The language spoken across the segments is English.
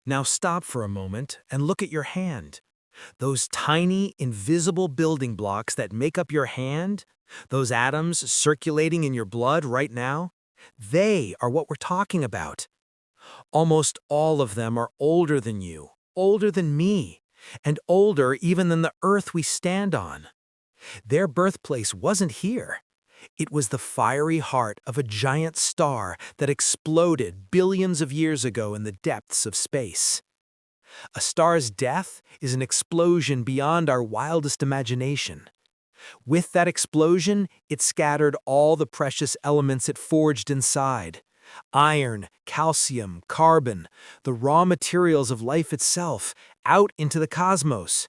Now stop for a moment and look at your hand. Those tiny, invisible building blocks that make up your hand, those atoms circulating in your blood right now, they are what we're talking about. Almost all of them are older than you, older than me, and older even than the earth we stand on. Their birthplace wasn't here. It was the fiery heart of a giant star that exploded billions of years ago in the depths of space. A star's death is an explosion beyond our wildest imagination. With that explosion, it scattered all the precious elements it forged inside. Iron, calcium, carbon, the raw materials of life itself, out into the cosmos.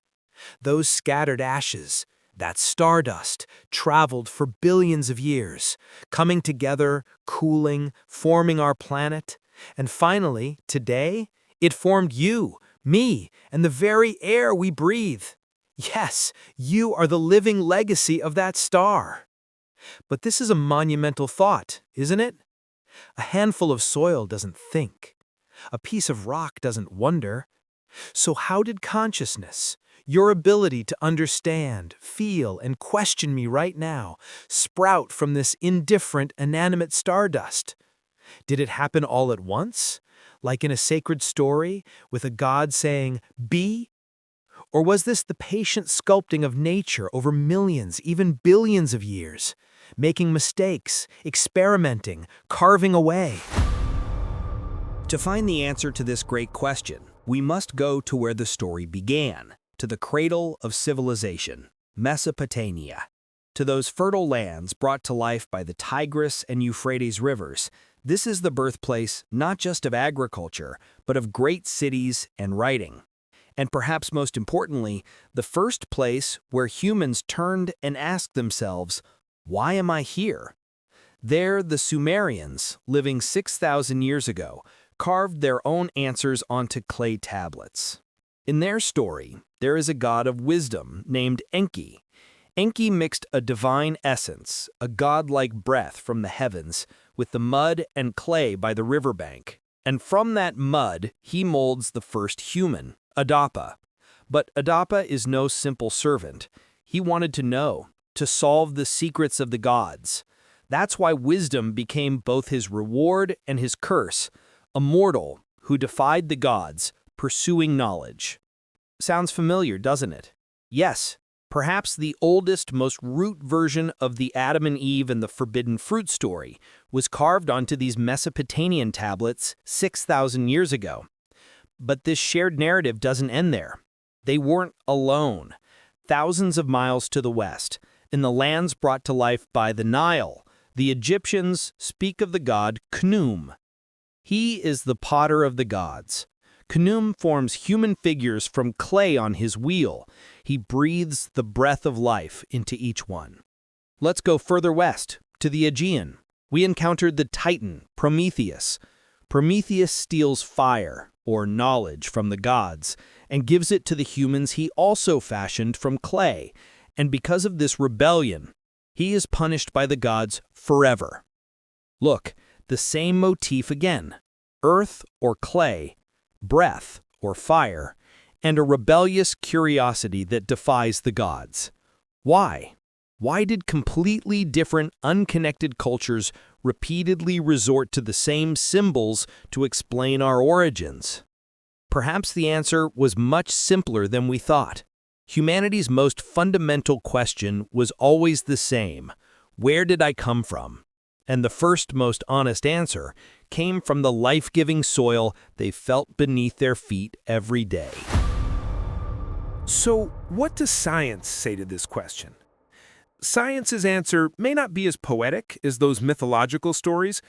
Those scattered ashes, that stardust, traveled for billions of years, coming together, cooling, forming our planet. And finally, today, it formed you, me, and the very air we breathe. Yes, you are the living legacy of that star. But this is a monumental thought, isn't it? A handful of soil doesn't think. A piece of rock doesn't wonder. So how did consciousness, your ability to understand, feel, and question me right now, sprout from this indifferent, inanimate stardust? Did it happen all at once, like in a sacred story, with a god saying, "Be"? Or was this the patient sculpting of nature over millions, even billions of years, making mistakes, experimenting, carving away? To find the answer to this great question, we must go to where the story began, to the cradle of civilization, Mesopotamia. To those fertile lands brought to life by the Tigris and Euphrates rivers, this is the birthplace not just of agriculture, but of great cities and writing. And perhaps most importantly, the first place where humans turned and asked themselves, "Why am I here?" There, the Sumerians, living 6,000 years ago, carved their own answers onto clay tablets. In their story, there is a god of wisdom named Enki. Enki mixed a divine essence, a godlike breath from the heavens, with the mud and clay by the riverbank. And from that mud, he molds the first human, Adapa. But Adapa is no simple servant. He wanted to know, to solve the secrets of the gods. That's why wisdom became both his reward and his curse, a mortal who defied the gods, pursuing knowledge. Sounds familiar, doesn't it? Yes, perhaps the oldest, most root version of the Adam and Eve and the forbidden fruit story was carved onto these Mesopotamian tablets 6,000 years ago. But this shared narrative doesn't end there. They weren't alone. Thousands of miles to the west, in the lands brought to life by the Nile, the Egyptians speak of the god Khnum. He is the potter of the gods. Khnum forms human figures from clay on his wheel. He breathes the breath of life into each one. Let's go further west, to the Aegean. We encountered the Titan, Prometheus. Prometheus steals fire, or knowledge, from the gods, and gives it to the humans he also fashioned from clay. And because of this rebellion, he is punished by the gods forever. Look, the same motif again. Earth or clay, breath or fire, and a rebellious curiosity that defies the gods. Why? Why did completely different, unconnected cultures repeatedly resort to the same symbols to explain our origins? Perhaps the answer was much simpler than we thought. Humanity's most fundamental question was always the same: where did I come from? And the first, most honest answer came from the life-giving soil they felt beneath their feet every day. So, what does science say to this question? Science's answer may not be as poetic as those mythological stories,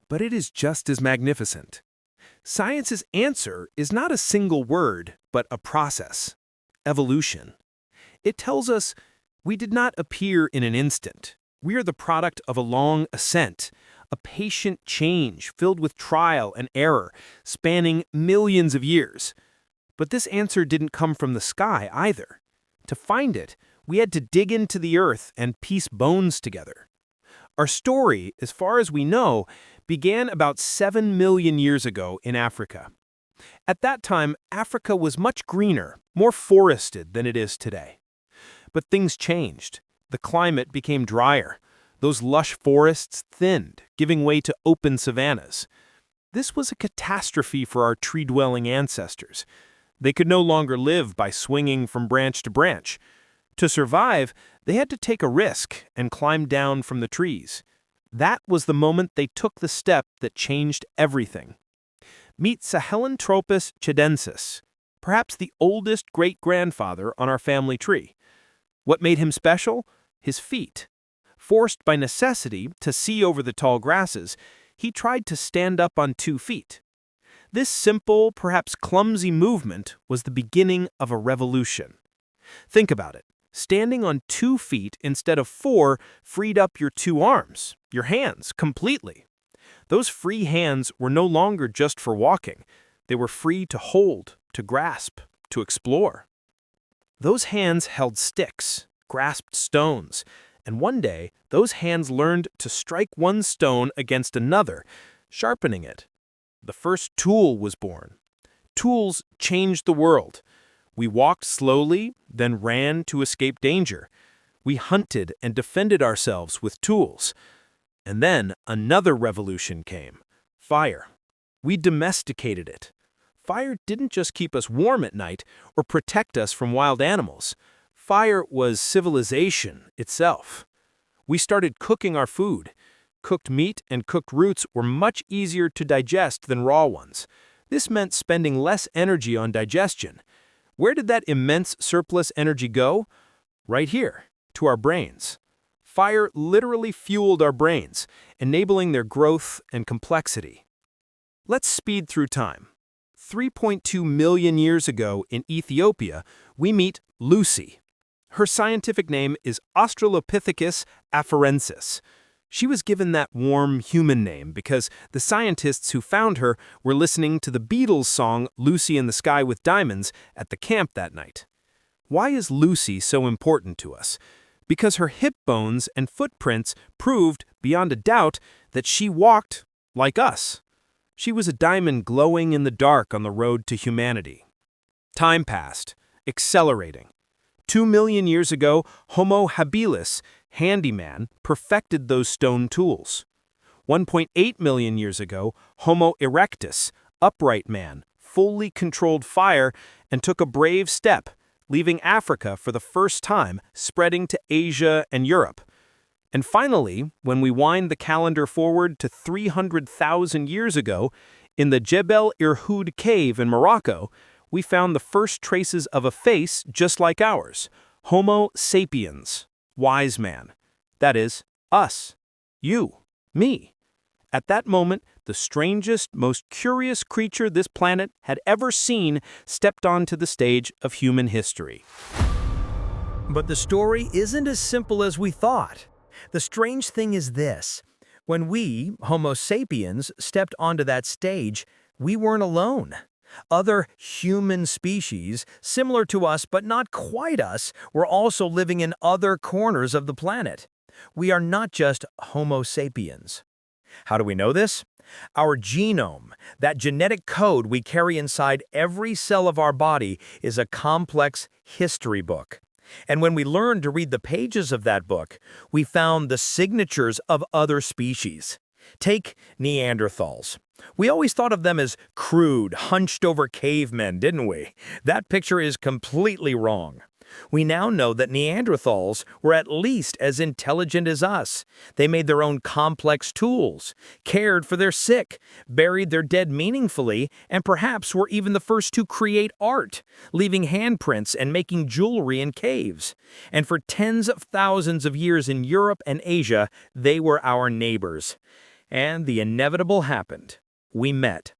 but it is just as magnificent. Science's answer is not a single word, but a process: evolution. It tells us we did not appear in an instant. We are the product of a long ascent, a patient change filled with trial and error, spanning millions of years. But this answer didn't come from the sky either. To find it, we had to dig into the earth and piece bones together. Our story, as far as we know, began about 7 million years ago in Africa. At that time, Africa was much greener, more forested than it is today. But things changed. The climate became drier. Those lush forests thinned, giving way to open savannas. This was a catastrophe for our tree-dwelling ancestors. They could no longer live by swinging from branch to branch. To survive, they had to take a risk and climb down from the trees. That was the moment they took the step that changed everything. Meet Sahelanthropus chidensis, perhaps the oldest great-grandfather on our family tree. What made him special? His feet. Forced by necessity to see over the tall grasses, he tried to stand up on 2 feet. This simple, perhaps clumsy movement was the beginning of a revolution. Think about it. Standing on 2 feet instead of 4 freed up your 2 arms, your hands, completely. Those free hands were no longer just for walking. They were free to hold, to grasp, to explore. Those hands held sticks, grasped stones, and one day those hands learned to strike one stone against another, sharpening it. The first tool was born. Tools changed the world. We walked slowly, then ran to escape danger. We hunted and defended ourselves with tools. And then another revolution came. Fire. We domesticated it. Fire didn't just keep us warm at night or protect us from wild animals. Fire was civilization itself. We started cooking our food. Cooked meat and cooked roots were much easier to digest than raw ones. This meant spending less energy on digestion. Where did that immense surplus energy go? Right here, to our brains. Fire literally fueled our brains, enabling their growth and complexity. Let's speed through time. 3.2 million years ago in Ethiopia, we meet Lucy. Her scientific name is Australopithecus afarensis. She was given that warm human name because the scientists who found her were listening to the Beatles' song Lucy in the Sky with Diamonds at the camp that night. Why is Lucy so important to us? Because her hip bones and footprints proved, beyond a doubt, that she walked like us. She was a diamond glowing in the dark on the road to humanity. Time passed, accelerating. 2 million years ago, Homo habilis, handyman, perfected those stone tools. 1.8 million years ago, Homo erectus, upright man, fully controlled fire and took a brave step, leaving Africa for the first time, spreading to Asia and Europe. And finally, when we wind the calendar forward to 300,000 years ago, in the Jebel Irhoud cave in Morocco, we found the first traces of a face just like ours, Homo sapiens, wise man. That is, us, you, me. At that moment, the strangest, most curious creature this planet had ever seen stepped onto the stage of human history. But the story isn't as simple as we thought. The strange thing is this. When we, Homo sapiens, stepped onto that stage, we weren't alone. Other human species, similar to us but not quite us, were also living in other corners of the planet. We are not just Homo sapiens. How do we know this? Our genome, that genetic code we carry inside every cell of our body, is a complex history book. And when we learned to read the pages of that book, we found the signatures of other species. Take Neanderthals. We always thought of them as crude, hunched-over cavemen, didn't we? That picture is completely wrong. We now know that Neanderthals were at least as intelligent as us. They made their own complex tools, cared for their sick, buried their dead meaningfully, and perhaps were even the first to create art, leaving handprints and making jewelry in caves. And for tens of thousands of years in Europe and Asia, they were our neighbors. And the inevitable happened. We met.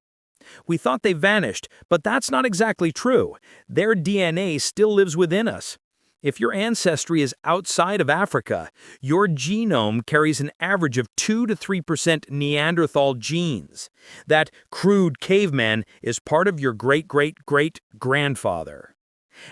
We thought they vanished, but that's not exactly true. Their DNA still lives within us. If your ancestry is outside of Africa, your genome carries an average of 2 to 3% Neanderthal genes. That crude caveman is part of your great-great-great-grandfather.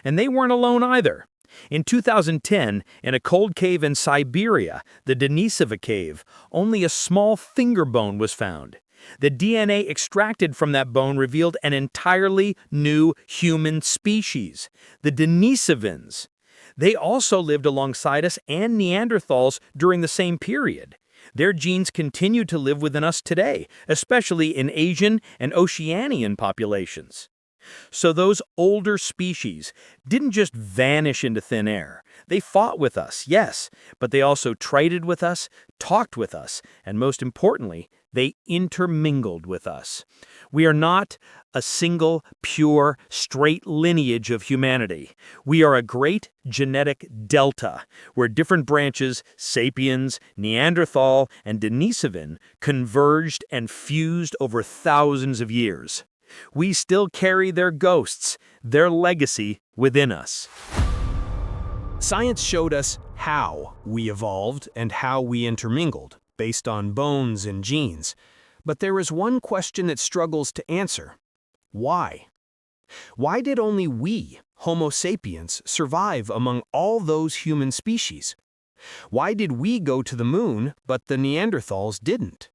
And they weren't alone either. In 2010, in a cold cave in Siberia, the Denisova cave, only a small finger bone was found. The DNA extracted from that bone revealed an entirely new human species, the Denisovans. They also lived alongside us and Neanderthals during the same period. Their genes continue to live within us today, especially in Asian and Oceanian populations. So those older species didn't just vanish into thin air. They fought with us, yes, but they also traded with us, talked with us, and most importantly, they intermingled with us. We are not a single, pure, straight lineage of humanity. We are a great genetic delta, where different branches, sapiens, Neanderthal, and Denisovan, converged and fused over thousands of years. We still carry their ghosts, their legacy within us. Science showed us how we evolved and how we intermingled, based on bones and genes. But there is one question it struggles to answer. Why? Why did only we, Homo sapiens, survive among all those human species? Why did we go to the moon, but the Neanderthals didn't?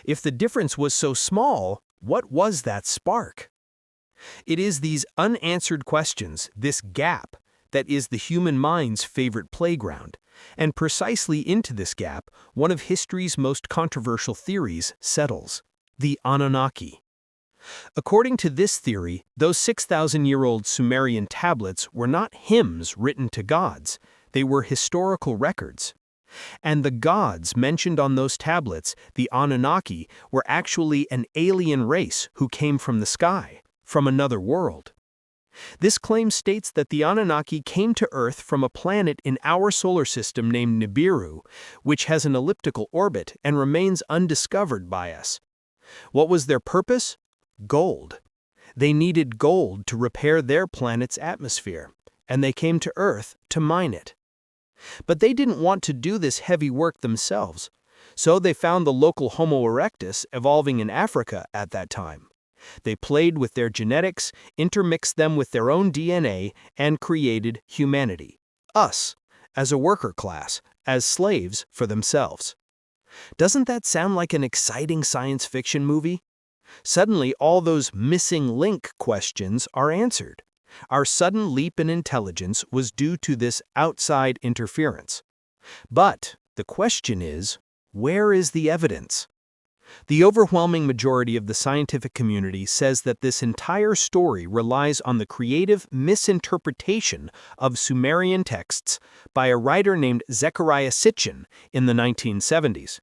If the difference was so small, what was that spark? It is these unanswered questions, this gap, that is the human mind's favorite playground. And precisely into this gap, one of history's most controversial theories settles: the Anunnaki. According to this theory, those 6,000-year-old Sumerian tablets were not hymns written to gods. They were historical records. And the gods mentioned on those tablets, the Anunnaki, were actually an alien race who came from the sky, from another world. This claim states that the Anunnaki came to Earth from a planet in our solar system named Nibiru, which has an elliptical orbit and remains undiscovered by us. What was their purpose? Gold. They needed gold to repair their planet's atmosphere, and they came to Earth to mine it. But they didn't want to do this heavy work themselves, so they found the local Homo erectus evolving in Africa at that time. They played with their genetics, intermixed them with their own DNA, and created humanity, us, as a worker class, as slaves for themselves. Doesn't that sound like an exciting science fiction movie? Suddenly, all those missing link questions are answered. Our sudden leap in intelligence was due to this outside interference. But the question is, where is the evidence? The overwhelming majority of the scientific community says that this entire story relies on the creative misinterpretation of Sumerian texts by a writer named Zecharia Sitchin in the 1970s.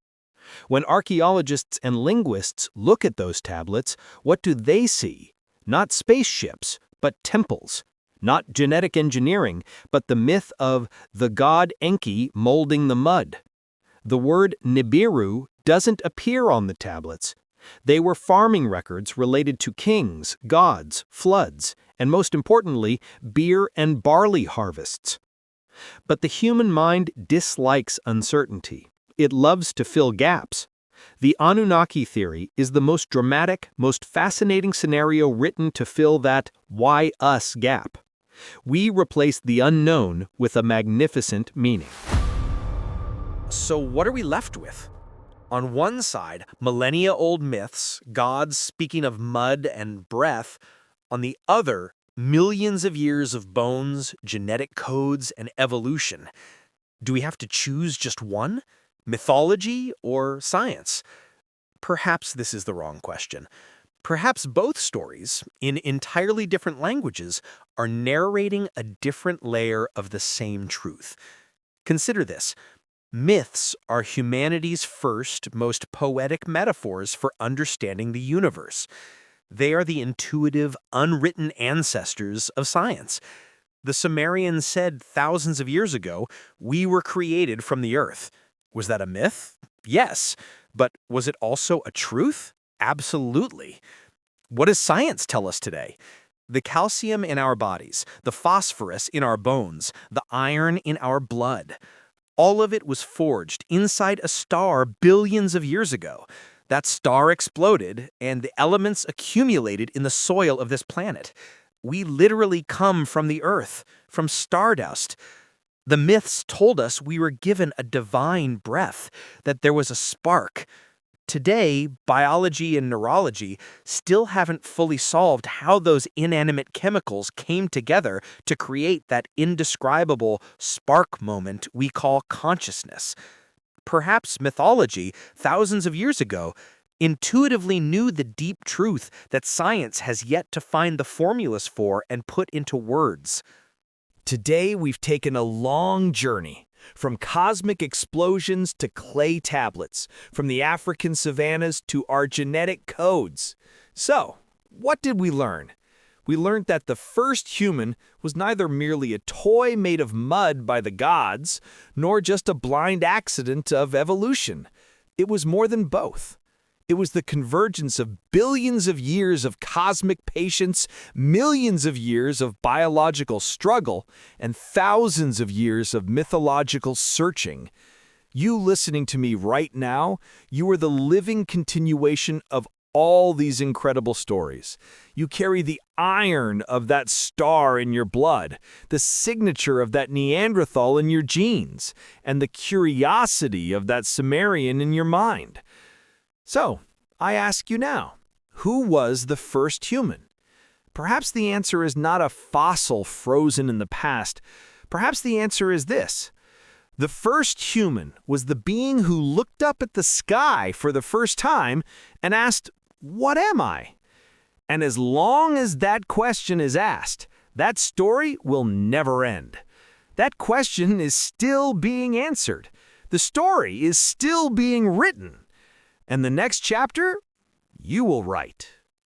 When archaeologists and linguists look at those tablets, what do they see? Not spaceships, but temples. Not genetic engineering, but the myth of the god Enki molding the mud. The word Nibiru doesn't appear on the tablets. They were farming records related to kings, gods, floods, and most importantly, beer and barley harvests. But the human mind dislikes uncertainty. It loves to fill gaps. The Anunnaki theory is the most dramatic, most fascinating scenario written to fill that "why us" gap. We replace the unknown with a magnificent meaning. So what are we left with? On one side, millennia-old myths, gods speaking of mud and breath. On the other, millions of years of bones, genetic codes, and evolution. Do we have to choose just one? Mythology or science? Perhaps this is the wrong question. Perhaps both stories, in entirely different languages, are narrating a different layer of the same truth. Consider this. Myths are humanity's first, most poetic metaphors for understanding the universe. They are the intuitive, unwritten ancestors of science. The Sumerians said thousands of years ago, "We were created from the earth." Was that a myth? Yes. But was it also a truth? Absolutely. What does science tell us today? The calcium in our bodies, the phosphorus in our bones, the iron in our blood. All of it was forged inside a star billions of years ago. That star exploded, and the elements accumulated in the soil of this planet. We literally come from the earth, from stardust. The myths told us we were given a divine breath, that there was a spark. Today, biology and neurology still haven't fully solved how those inanimate chemicals came together to create that indescribable spark moment we call consciousness. Perhaps mythology, thousands of years ago, intuitively knew the deep truth that science has yet to find the formulas for and put into words. Today, we've taken a long journey, from cosmic explosions to clay tablets, from the African savannas to our genetic codes. So, what did we learn? We learned that the first human was neither merely a toy made of mud by the gods, nor just a blind accident of evolution. It was more than both. It was the convergence of billions of years of cosmic patience, millions of years of biological struggle, and thousands of years of mythological searching. You listening to me right now, you are the living continuation of all these incredible stories. You carry the iron of that star in your blood, the signature of that Neanderthal in your genes, and the curiosity of that Sumerian in your mind. So, I ask you now, who was the first human? Perhaps the answer is not a fossil frozen in the past. Perhaps the answer is this. The first human was the being who looked up at the sky for the first time and asked, "What am I?" And as long as that question is asked, that story will never end. That question is still being answered. The story is still being written. And the next chapter, you will write.